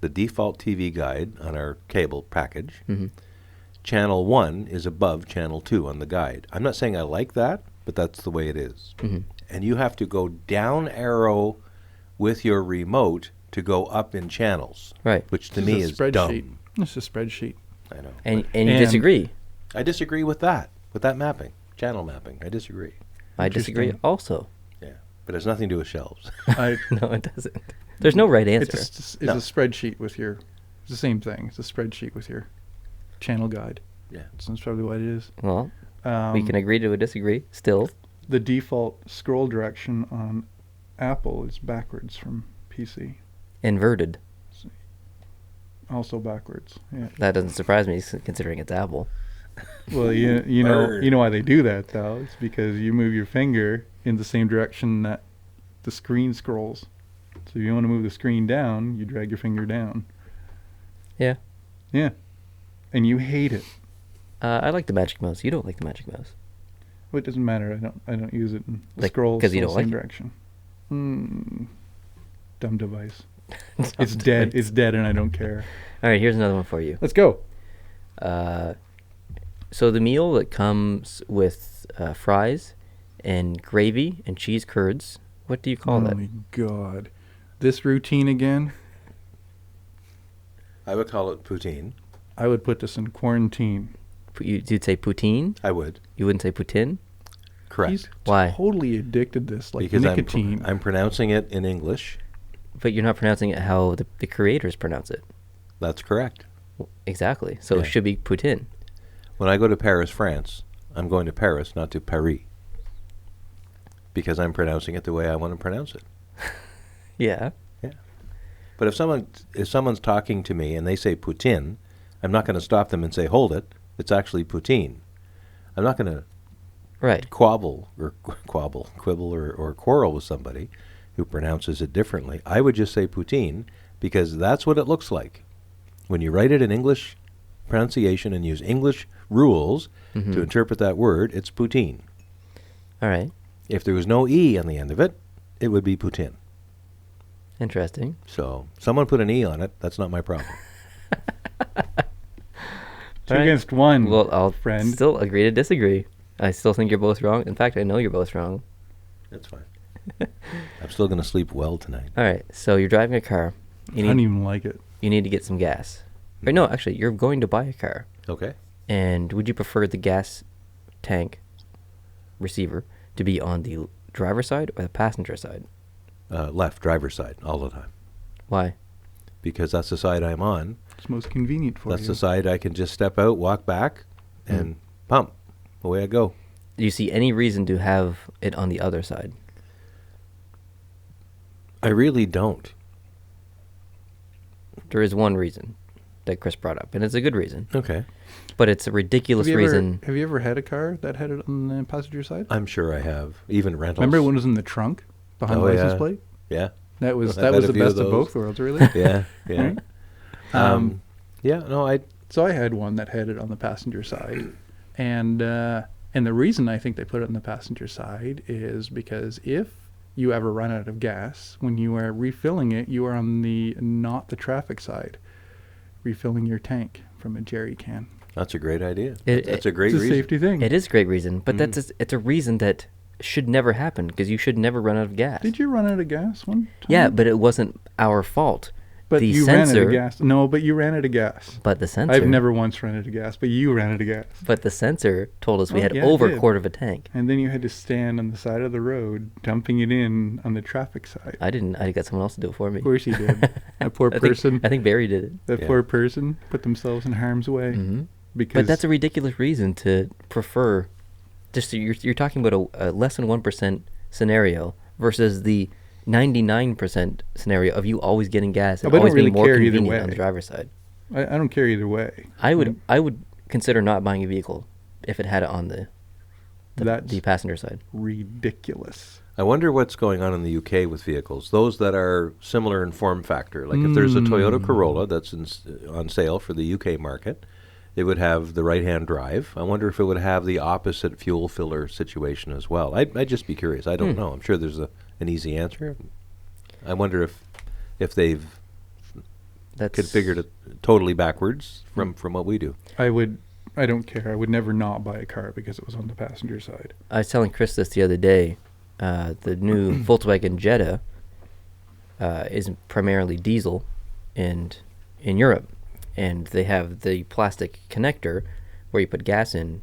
the default TV guide on our cable package, channel 1 is above channel 2 on the guide. I'm not saying I like that, but that's the way it is. And you have to go down arrow with your remote to go up in channels, Right. which to It's me a is spreadsheet. dumb. It's a spreadsheet. I know. And but you And- disagree. I disagree with that mapping, channel mapping. I disagree. I disagree Interesting. also. Yeah, but it has nothing to do with shelves. No, it doesn't. There's no right answer. It's No. a spreadsheet with your. It's the same thing. It's a spreadsheet with your channel guide. Yeah. So that's probably what it is. Well, we can Um, agree to disagree still. The default scroll direction on Apple is backwards from PC. Inverted. Also backwards. Yeah. That doesn't surprise me considering it's Apple. Well, you Bird. know why they do that though. It's because you move your finger in the same direction that the screen scrolls. So if you want to move the screen down, you drag your finger down. Yeah. Yeah. And you hate it. I like the Magic Mouse. You don't like the Magic Mouse. Well, it doesn't matter. I don't use it. In the Like, scroll 'cause you still don't same like it? direction. Dumb device. It's dead. It's dead, and I don't care. All right, here's another one for you. Let's go. So the meal that comes with fries and gravy and cheese curds, what do you call Oh that? my God, this routine again. I would call it poutine. I would put this in quarantine. You'd say poutine? I would. You wouldn't say poutine? Correct. He's Why? totally addicted to this, like Because nicotine. I'm pronouncing it in English. But you're not pronouncing it how the creators pronounce it. That's correct. Exactly. So Yeah. it should be poutine. When I go to Paris, France, I'm going to Paris, not to Paris. Because I'm pronouncing it the way I want to pronounce it. Yeah. But if someone's talking to me and they say poutine, I'm not going to stop them and say, hold it. It's actually poutine. I'm not going to Right. quibble or quarrel with somebody who pronounces it differently. I would just say poutine because that's what it looks like. When you write it in English pronunciation and use English rules to interpret that word, it's poutine. All right. If there was no E on the end of it, it would be poutine. Interesting. So someone put an E on it. That's not my problem. Two All right. against one. Well, I'll friend. still agree to disagree. I still think you're both wrong. In fact, I know you're both wrong. That's fine. I'm still going to sleep well tonight. All right. So you're driving a car. I don't even like it. You need to get some gas. Or no, actually, you're going to buy a car. Okay. And would you prefer the gas tank receiver to be on the driver's side or the passenger side? Left, driver's side, all the time. Why? Because that's the side I'm on. It's most convenient for That's you. the side I can just step out, walk back, and pump. Away I go. Do you see any reason to have it on the other side? I really don't. There is one reason that Chris brought up, and it's a good reason. Okay. But it's a ridiculous reason. Have you ever had a car that had it on the passenger side? I'm sure I have. Even rentals. Remember when it was in the trunk behind Oh, the license yeah. plate? Yeah. That was I've had a the few of best of those. both worlds, really. Yeah. Yeah. Right? Yeah. No, So I had one that had it on the passenger side, and the reason I think they put it on the passenger side is because if you ever run out of gas, when you are refilling it, you are on not the traffic side, refilling your tank from a jerry can. that's a great idea. It- That's a great It's a reason. safety thing. It is a great reason, but it's a reason that should never happen because you should never run out of gas. Did you run out of gas one time? Yeah, but it wasn't our fault. But the you sensor, ran out of gas. No, but you ran out of gas. But the sensor. I've never once run out of got, but you ran out of gas. But the sensor told us we Oh, had yeah, it over a did. quarter of a tank. And then you had to stand on the side of the road, dumping it in on the traffic side. I didn't. I got someone else to do it for me. Of course you did. That poor I person. think, I think Barry did it. That Yeah. poor person put themselves in harm's way Hmm. because. But that's a ridiculous reason to prefer. Just you're talking about a less than 1% scenario versus the 99% scenario of you always getting gas Oh, and but I don't always being really more care either convenient on way. the driver's side. I don't care either way. I would consider not buying a vehicle if it had it on the That's passenger side. ridiculous. I wonder what's going on in the UK with vehicles. Those that are similar in form factor. Like if there's a Toyota Corolla that's on sale for the UK market, it would have the right-hand drive. I wonder if it would have the opposite fuel filler situation as well. I'd just be curious. I don't know. I'm sure there's an easy answer. I wonder if they've That's configured it totally backwards from what we do. I don't care. I would never not buy a car because it was on the passenger side. I was telling Chris this the other day. The new Volkswagen Jetta is primarily diesel, and in Europe, and they have the plastic connector where you put gas in,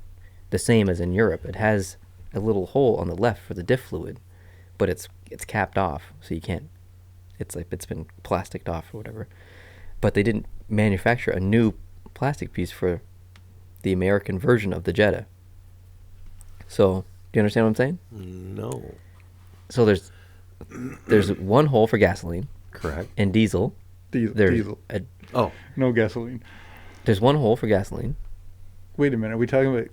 the same as in Europe. It has a little hole on the left for the diff fluid, but it's capped off, so you can't. It's like it's been plasticed off or whatever. But they didn't manufacture a new plastic piece for the American version of the Jetta. So, do you understand what I'm saying? No. So there's one hole for gasoline Correct. and diesel. There's Diesel. Oh, No gasoline. There's one hole for gasoline, Wait a minute. Are we talking about?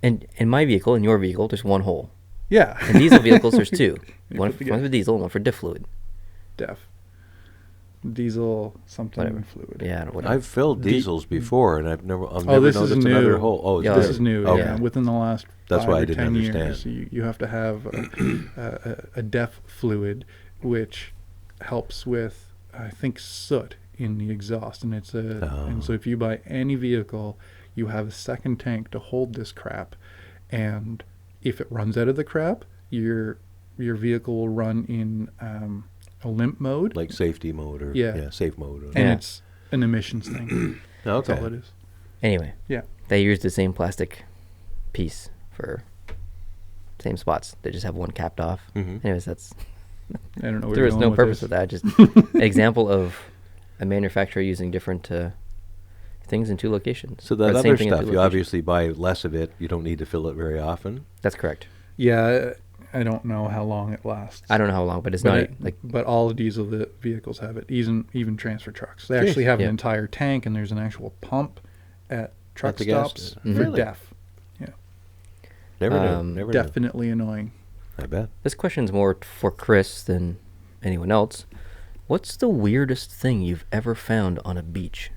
and in my vehicle, in your vehicle, there's one hole. Yeah. In diesel vehicles, there's two. You One put the for gas- diesel and one for diff fluid. Def. Diesel something Whatever. fluid. Yeah, whatever. I've filled diesels before, and I've never this is noticed new. another hole. Oh, Yeah, This is new. Okay. Yeah, within the last That's 5 why I or didn't 10 years, understand. you have to have a DEF fluid, which helps with, I think, soot in the exhaust, and and so if you buy any vehicle, you have a second tank to hold this crap, and if it runs out of the crap, your vehicle will run in a limp mode, like safety mode or Yeah. safe mode. Or, and Yeah. it's an emissions thing. okay. That's all it is. Anyway, Yeah. they use the same plastic piece for same spots. They just have one capped off. Mhm. Anyways, that's I don't know where there you're is going no with purpose this. of that. Just an example of a manufacturer using different things in two locations. So Or that the same other thing in stuff, two you locations. obviously buy less of it. You don't need to fill it very often. That's correct. Yeah, I don't know how long it lasts. I don't know how long, but it's But not but all the diesel vehicles have it, even transfer trucks. They Jeez. actually have Yeah. an entire tank, and there's an actual pump at truck the gas stops station. for Really? DEF. Never knew. Um, Never knew. Definitely annoying. I bet. This question's more for Chris than anyone else. What's the weirdest thing you've ever found on a beach?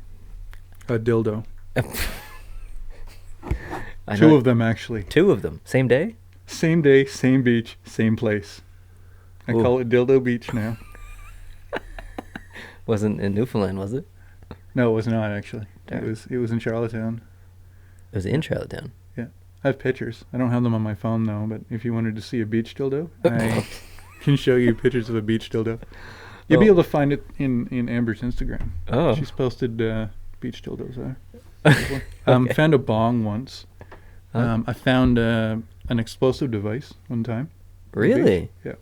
A dildo. I Two know- of them, actually. Two of them. Same day? Same day, same beach, same place. I Ooh. call it Dildo Beach now. Wasn't in Newfoundland, was it? No, it was not, actually. Darn. It was in Charlottetown. It was in Charlottetown. Yeah. I have pictures. I don't have them on my phone, though, but if you wanted to see a beach dildo, I can show you pictures of a beach dildo. You'll be Oh. able to find it in Amber's Instagram. Oh. She's posted beach dildos there. Found a bong once. Huh? I found an explosive device one time. on the beach. Really? Yeah.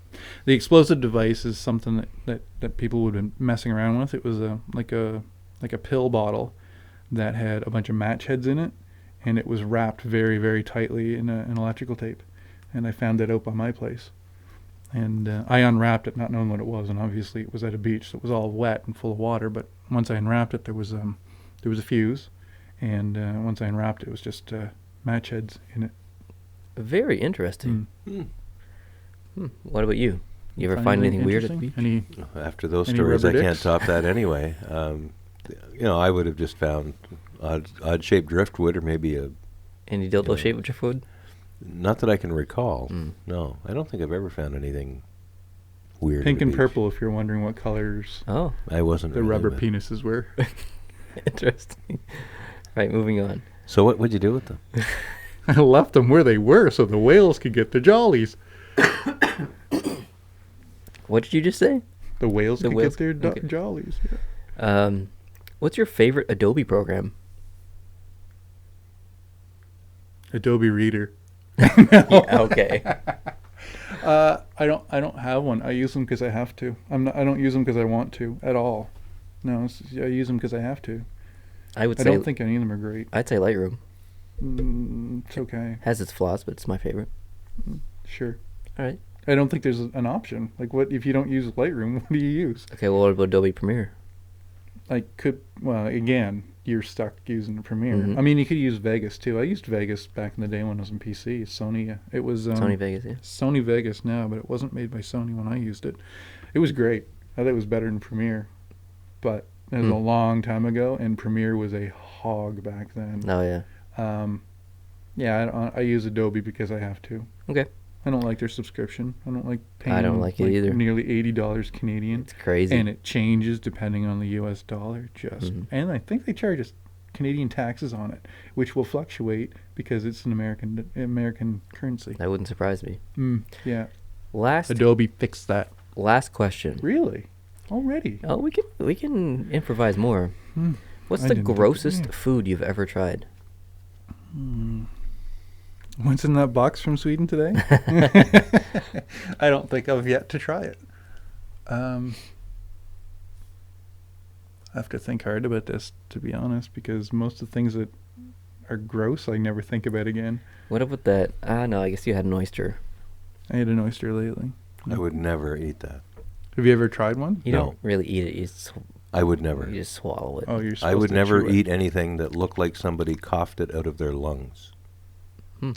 The explosive device is something that people would have been messing around with. It was like a pill bottle that had a bunch of match heads in it, and it was wrapped very, very tightly in an electrical tape. And I found it out by my place. And I unwrapped it, not knowing what it was, and obviously it was at a beach, so it was all wet and full of water. But once I unwrapped it, there was a fuse, and once I unwrapped it, it was just match heads in it. Very interesting. Hmm. What about you? You ever find anything weird at the beach? Any After those Any stories, I rubber can't dicks? top that anyway. I would have just found odd-shaped driftwood or maybe Any dildo Yeah. shaped with your food? not that I can recall. Mm. No, I don't think I've ever found anything weird. at pink the and beach. purple, if you're wondering what colors Oh, I wasn't the really, rubber but- penises were. interesting. Right, moving on. So what would you do with them? I left them where they were so the whales could get the jollies. What did you just say? The whales The could whales- get their okay. jollies. Yeah. What's your favorite Adobe program? Adobe Reader. Yeah, okay. I don't have one. I use them because I have to. I don't use them because I want to at all. No, I use them because I have to. I would I say don't think any of them are great. I'd say Lightroom. It's okay. Has its flaws, but it's my favorite. Sure. All right. I don't think there's an option. Like, what if you don't use Lightroom? What do you use? Okay, well, what about Adobe Premiere? Well, again, you're stuck using Premiere. Mhm. I mean, you could use Vegas too. I used Vegas back in the day when I was on PC. Sony. It was Sony Vegas, yeah. Sony Vegas now, but it wasn't made by Sony when I used it. It was great. I thought it was better than Premiere, but it was a long time ago, and Premiere was a hog back then. Oh, yeah. Yeah, I use Adobe because I have to. Okay. I don't like their subscription. I don't like paying. I don't like it either. Nearly $80 Canadian, It's crazy. and it changes depending on the U.S. dollar. And I think they charge us Canadian taxes on it, which will fluctuate because it's an American currency. That wouldn't surprise me. Yeah, Last Adobe fixed that. last question. Really, already. Oh, we can improvise more. What's I the didn't think- grossest yeah. food you've ever tried? What's in that box from Sweden today? I don't think I've yet to try it. I have to think hard about this, to be honest, because most of the things that are gross, I never think about again. What about that? No, I guess you had an oyster. I had an oyster lately. I would never eat that. Have you ever tried one? You No. don't really eat it. I would never. You just swallow it. Oh, you're I supposed would to never chew it. eat anything that looked like somebody coughed it out of their lungs.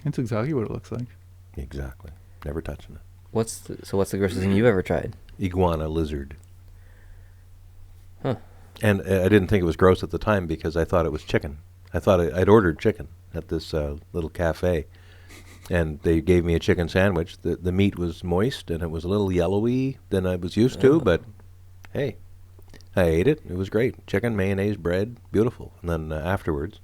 That's exactly what it looks like. Exactly. Never touching it. What's the grossest thing you've ever tried? Iguana lizard. Huh. And I didn't think it was gross at the time because I thought it was chicken. I thought I'd ordered chicken at this little cafe. And they gave me a chicken sandwich. The meat was moist and it was a little yellowy than I was used to, but hey, I ate it. It was great. Chicken, mayonnaise, bread, beautiful. And then afterwards,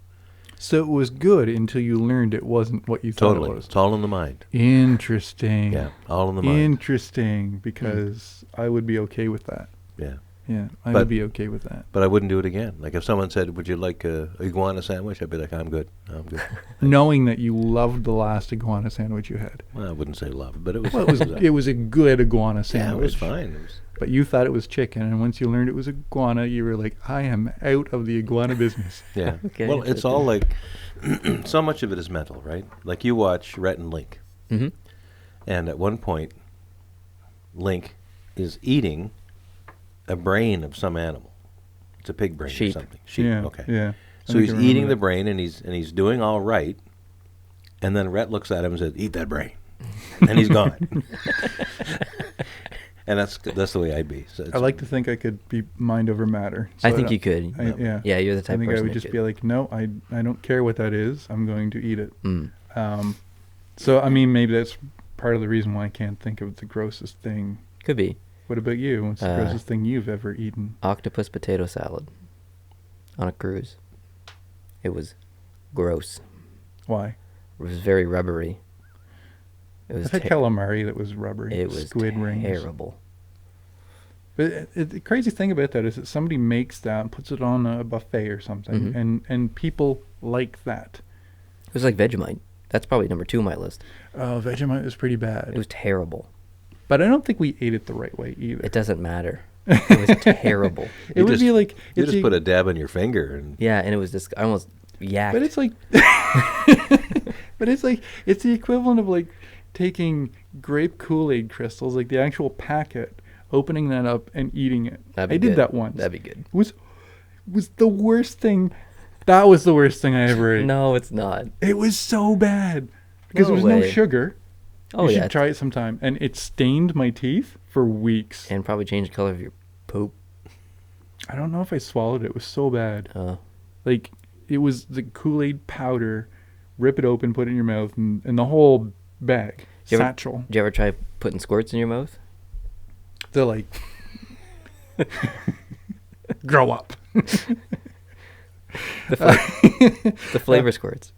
So it was good until you learned it wasn't what you thought totally, it was. it's all in the mind. Interesting. Yeah, all in the mind. Interesting, because I would be okay with that. Yeah. Yeah, I But- would be okay with that. But I wouldn't do it again. Like if someone said, "Would you like a iguana sandwich?" I'd be like, "I'm good. I'm good." Knowing that you loved the last iguana sandwich you had. Well, I wouldn't say love, but it was. Well, it was a good iguana yeah, sandwich. it was fine. It was, But you thought it was chicken, and once you learned it was iguana, you were like, I am out of the iguana business. yeah. Okay, Well, it's all like so much of it is mental, right? Like you watch Rhett and Link, Mm-hmm. and at one point, Link is eating a brain of some animal. It's a pig brain Sheep. or something. Sheep. Yeah, Okay. yeah. So he's eating the brain, and he's doing all right, and then Rhett looks at him and says, "Eat that brain," and he's gone. And that's the way I'd be. So I like to think I could be mind over matter. I So think you could. Yeah. Yeah, you're the type I think of I person would that just could. be like, no, I don't care what that is. I'm going to eat it. Mm. So, I mean, maybe that's part of the reason why I can't think of the grossest thing. Could be. What about you? What's the grossest thing you've ever eaten? Octopus potato salad on a cruise. It was gross. Why? It was very rubbery. It was I've had calamari that was rubbery. it was squid rings. terrible. But the crazy thing about that is that somebody makes that and puts it on a buffet or something, and people like that. It was like Vegemite. That's probably number 2 on my list. Oh, Vegemite was pretty bad. It was terrible. But I don't think we ate it the right way either. It doesn't matter. It was terrible. It You would just- be like You it's just put a dab on your finger, and Yeah, and it was just I almost yacked. But it's like, but it's like it's the equivalent of like taking grape Kool-Aid crystals, like the actual packet, opening that up and eating it. That'd be I did good. that once. That'd be good. Was the worst thing. That was the worst thing I ever ate. No, it's not. It was so bad because No there was no way. sugar. Oh, you yeah. should try it sometime. And it stained my teeth for weeks. And probably change the color of your poop. I don't know if I swallowed it. It was so bad. Like, it was the Kool-Aid powder. Rip it open, put it in your mouth, and the whole bag. Satchel. Did you ever try putting squirts in your mouth? They're like, grow up. The flavor squirts.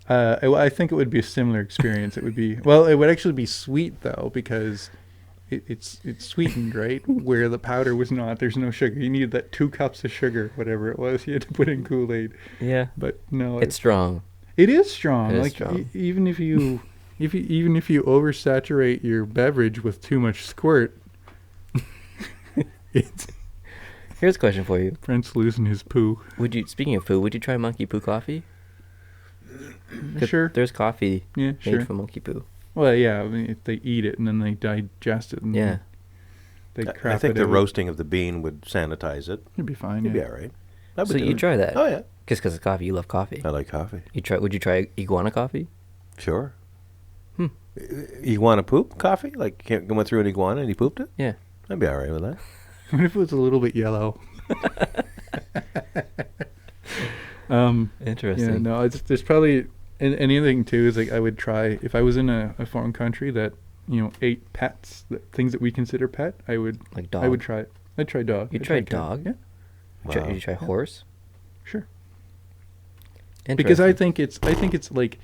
I think it would be a similar experience. It would be, well, it would actually be sweet though, because it's sweetened, right? Where the powder was not. There's no sugar. You needed that 2 cups of sugar, whatever it was. You had to put in Kool-Aid. Yeah. But no, It's strong. it is strong. It is Like strong. Even if you even if you oversaturate your beverage with too much squirt, it's Here's a question for you. Brent's losing his poo. Speaking of food, would you try monkey poo coffee? 'Cause Sure. There's coffee Yeah, made sure. from monkey poo. Well, yeah. I mean, if they eat it and then they digest it, and Yeah. they I crap think it the out. roasting of the bean would sanitize it. It'd be fine. You'd be Yeah. all right. I would So do you it. try that? Oh, yeah. Just because of coffee, you love coffee. I like coffee. Would you try iguana coffee? Sure. Hmm. Iguana poop coffee? Like, went through an iguana and he pooped it? Yeah. I'd be all right with that. What if it was a little bit yellow? Interesting. Yeah, no, there's probably and the other thing too is like I would try if I was in a foreign country that ate pets, things that we consider pet. I would Like dog. I would try it. I'd try dog. You'd I'd try cat. dog? Yeah, Wow. Did you try horse? sure. Because I Interesting. think it's like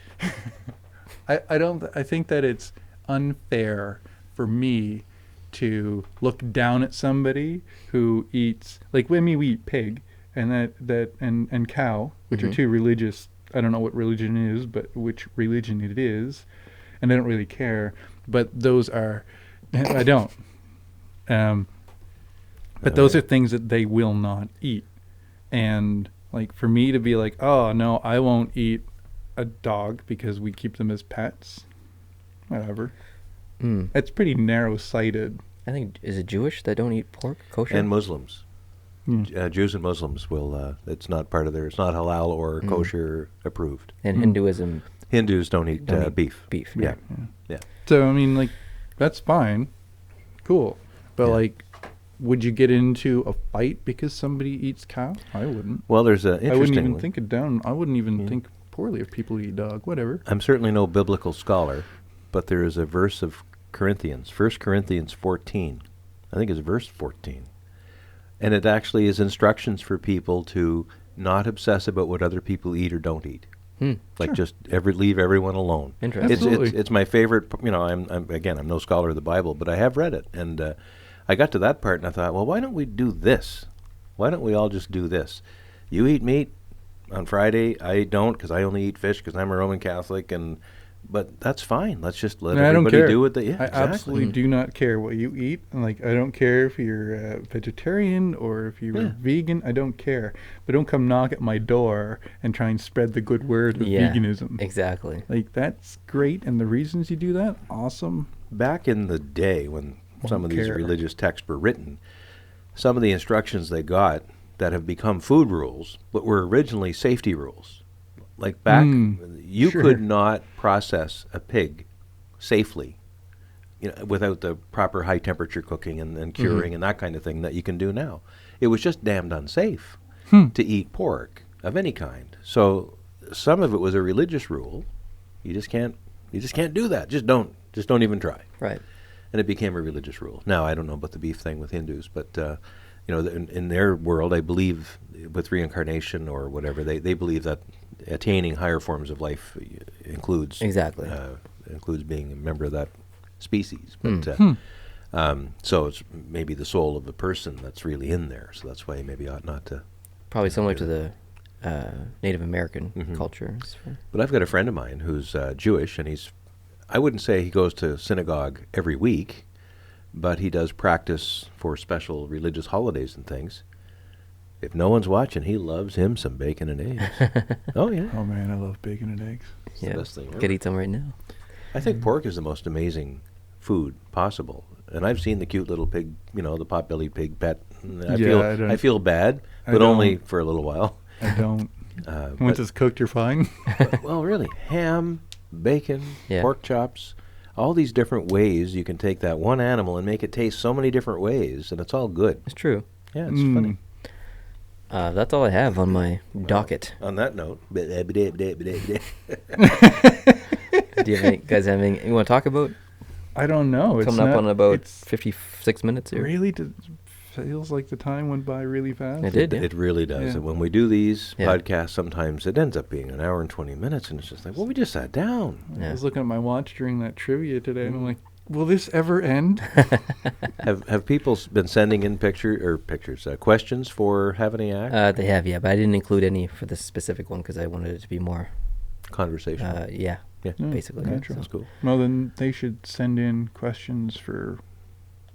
I think that it's unfair for me to look down at somebody who eats, like when we eat pig and and cow, which are Mhm. two religious. I don't know what religion is, but which religion it is, and I don't really care. But those are, I don't. But those are things that they will not eat, and like for me to be like, oh no, I won't eat a dog because we keep them as pets. Whatever. Mm. That's pretty narrow-sighted. I think, is it Jewish that don't eat pork? Kosher? And Muslims. Mm. Jews and Muslims will, it's not part of it's not halal or Mm. kosher approved. And Mm. Hinduism, Hindus don't eat, Don't eat beef. beef. Yeah. Yeah. So I mean, like, that's fine, cool. But Yeah. like, would you get into a fight because somebody eats cow? I wouldn't. Well, there's a I wouldn't interesting even one. think it down. I wouldn't even Yeah. think poorly of people who eat dog. Whatever. I'm certainly no biblical scholar, but there is a verse of Corinthians, 1 Corinthians 14. I think it's verse 14. And it actually is instructions for people to not obsess about what other people eat or don't eat. Hmm. Like Sure. just leave everyone alone. Interesting. Absolutely. It's my favorite. I'm no scholar of the Bible, but I have read it, and I got to that part and I thought, well, why don't we do this? Why don't we all just do this? You eat meat on Friday. I don't, because I only eat fish because I'm a Roman Catholic, but that's fine. Let's just let No, I don't everybody care. do what they. Yeah, I exactly. absolutely do not care what you eat. Like, I don't care if you're vegetarian or if you're Yeah. vegan. I don't care. But don't come knock at my door and try and spread the good word of Yeah, veganism. exactly. Like, that's great. And the reasons you do that, awesome. Back in the day when some of these care. religious texts were written, some of the instructions they got that have become food rules, but were originally safety rules. Like back, you sure. could not process a pig safely, without the proper high temperature cooking and curing and that kind of thing that you can do now. It was just damned unsafe to eat pork of any kind. So some of it was a religious rule. You just can't do that. Just don't even try. Right. And it became a religious rule. Now, I don't know about the beef thing with Hindus, but in their world, I believe with reincarnation or whatever, they believe that attaining higher forms of life includes Exactly. includes being a member of that species. But so it's maybe the soul of a person that's really in there. So that's why maybe ought not to. Probably similar to the Native American Mhm. cultures. But I've got a friend of mine who's Jewish, and I wouldn't say he goes to synagogue every week, but he does practice for special religious holidays and things. If no one's watching, he loves him some bacon and eggs. Oh, yeah. Oh, man, I love bacon and eggs. It's the best thing ever. Could eat some right now. I think pork is the most amazing food possible. And I've seen the cute little pig, the pot-bellied pig pet. And I feel bad, I but only don't. for a little while. I don't. But- Once it's cooked, you're fine. well, really, ham, bacon, Yeah. pork chops. all these different ways you can take that one animal and make it taste so many different ways, and it's all good. It's true. Yeah, it's funny. That's all I have on my docket. On that note, Do you guys have anything you want to talk about? I don't know. Coming up on about 56 minutes here. Really feels like the time went by really fast. It did, yeah. It really does. Yeah. And when we do these Yeah. podcasts, sometimes it ends up being an hour and 20 minutes, and it's just like, well, we just sat down. Yeah. I was looking at my watch during that trivia today, and I'm like, will this ever end? Have people been sending in questions for Havin Act? They have, yeah, but I didn't include any for this specific one because I wanted it to be more, Conversation. yeah, Yeah. basically. Gotcha. That's cool. Well, then they should send in questions for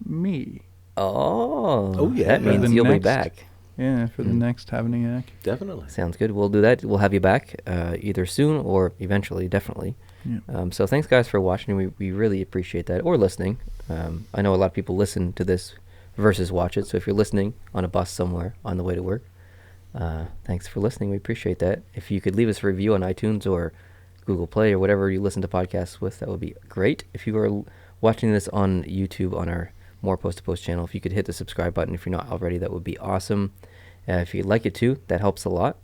me. Oh, yeah. that For means the you'll be next- back. Yeah, for the next Havin Act. Definitely. Sounds good. We'll do that. We'll have you back either soon or eventually, definitely. Yeah. So thanks, guys, for watching. We really appreciate that, or listening. I know a lot of people listen to this versus watch it. So if you're listening on a bus somewhere on the way to work, thanks for listening. We appreciate that. If you could leave us a review on iTunes or Google Play or whatever you listen to podcasts with, that would be great. If you are watching this on YouTube on our More Post to Post channel, if you could hit the subscribe button if you're not already, that would be awesome. If you'd like it too, that helps a lot.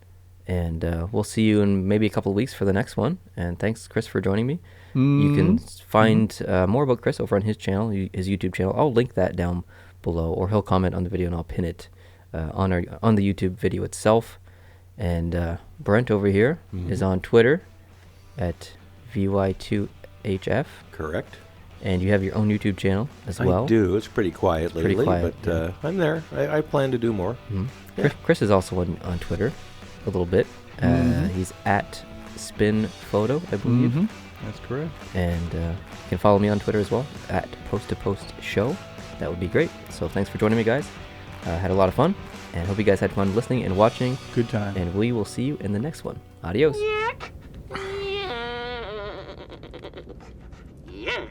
And we'll see you in maybe a couple of weeks for the next one. And thanks, Chris, for joining me. You can find more about Chris over on his channel, his YouTube channel. I'll link that down below, or he'll comment on the video and I'll pin it on the YouTube video itself. And Brent over here is on Twitter at VY2HF. Correct. And you have your own YouTube channel as well. I do. It's pretty quiet lately, pretty quiet, but I'm there. I plan to do more. Yeah. Chris is also on Twitter a little bit. He's at Spin Photo, I believe. That's correct. And you can follow me on Twitter as well, at Post to Post Show. That would be great. So thanks for joining me, guys. Had a lot of fun, and hope you guys had fun listening and watching. Good time. And we will see you in the next one. Adios. Yeah.